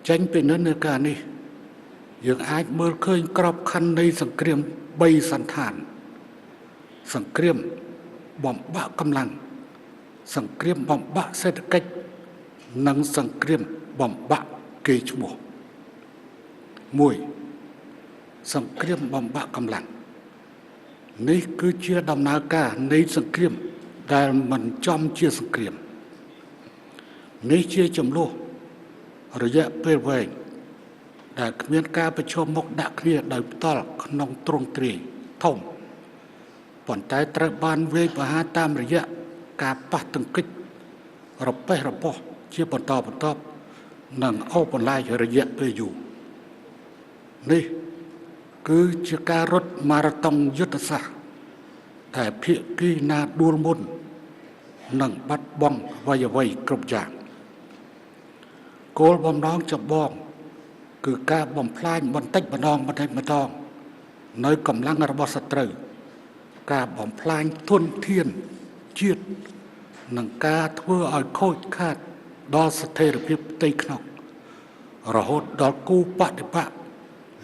ចេញពីនិន្នាការនេះយើងអាចមើលឃើញក្របខ័ណ្ឌនៃសង្គ្រាម3សន្តានសង្គ្រាមបំបាក់កម្លាំងសង្គ្រាមបំបាក់សេដ្ឋកិច្ចនិងសង្គ្រាមបំបាក់កេរ្តិ៍ឈ្មោះ1សង្គ្រាមបំបាក់កម្លាំងនេះគឺជាដំណើរការនៃសង្គ្រាមដែលមិនចំជាសង្គ្រាមនេះជាចំនួនរយៈពេលវែងដែលគ្មានការប្រឈមមុខដាក់គ្នាដោយផ្ទាល់ក្នុងទ្រង់ទ្រាយធំប៉ុន្តែត្រូវបានវាយប្រហារតាមរយៈការប៉ះទង្គិចរប៉េះរប៉ោះជាបន្តបន្ទាប់និងអូសបន្លាយរយៈពេលយូរនេះគឺជាការរត់ម៉ារ៉ាតុងយុទ្ធសាស្ត្រតែភាគីណាដួលមុននិងបាត់បង់អ្វីៗគ្រប់យ៉ាងគោលបំណងចម្បងគឺការបំផ្លាញបន្តិចម្ដងនៅកម្លាំងរបស់សត្រូវការបំផ្លាញធនធានជាតិនិងការធ្វើឲ្យខូចខាតដល់ស្ថិរភាពផ្ទៃក្នុងរហូតដល់គូបដិបក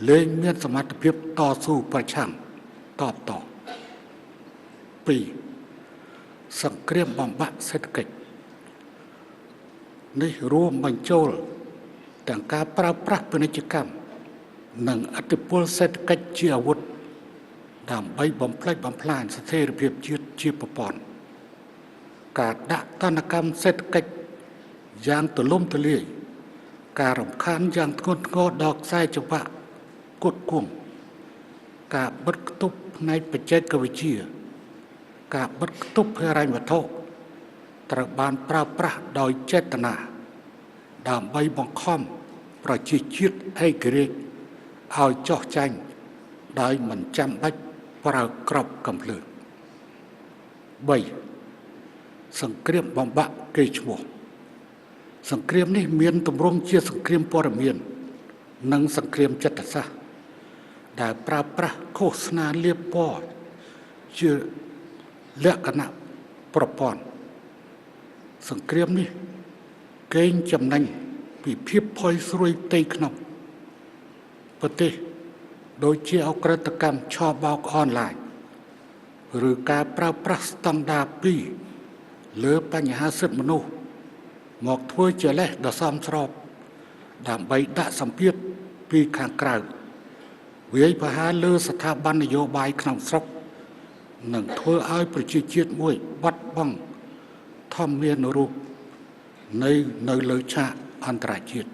លែងមានសមត្ថភាពតស៊ូប្រឆាំងតបត2សង្គ្រាមបំបាក់សេដ្ឋកិច្ចនេះរួមបញ្ចូលទាំងការប្រើប្រាស់ពាណិជ្ជកម្មនិងឥទ្ធិពលសេដ្ឋកិច្ចជាអាវុធដើម្បីបំផ្លិចបំផ្លាញស្ថិរភាពជាតិជាប្រព័ន្ធការដាក់ទណ្ឌកម្មសេដ្ឋកិច្ចយ៉ាងទូលំទូលាយការរំខានយ៉ាងធ្ងន់ធ្ងរដល់ខ្សែចង្វាក់ផ្គត់ផ្គង់ការបិទគប់ផ្នែកបច្ចេកវិទ្យាការបិទគប់ហិរញ្ញវត្ថុត្រូវបានប្រើប្រាស់ដោយចេតនាដើម្បីបង្ខំប្រជាជាតិឯករាជ្យឲ្យចោះចាញ់ដោយមិនចាំបាច់ប្រើក្របកំភ្លើង3សង្គ្រាមបំបាក់កេរ្តិ៍ឈ្មោះសង្គ្រាមនេះមានទម្រង់ជាសង្គ្រាមព័ត៌មាននិងសង្គ្រាមចិត្តសាស្ត្រដែលប្រើប្រាស់ឃោសនាលាបពណ៌ជាលក្ខណៈប្រព័ន្ធសង្គ្រាមនេះកេងចំណេញពីភាពផុយស្រួយផ្ទៃក្នុងប្រទេសដូចជាអក្រិតកម្មឆបោកអនឡាញឬការប្រើប្រាស់ស្តង់ដារ2លើបញ្ហាសិទ្ធិមនុស្សមកធ្វើជាលេសដ៏សមស្របដើម្បីដាក់សម្ពាធពីខាងក្រៅវាយប្រហារលើស្ថាប័ននយោបាយក្នុងស្រុកនិងធ្វើឲ្យប្រជាជាតិមួយបាត់បង់ធម្មានុរូបនៅលើឆាកអន្តរជាតិ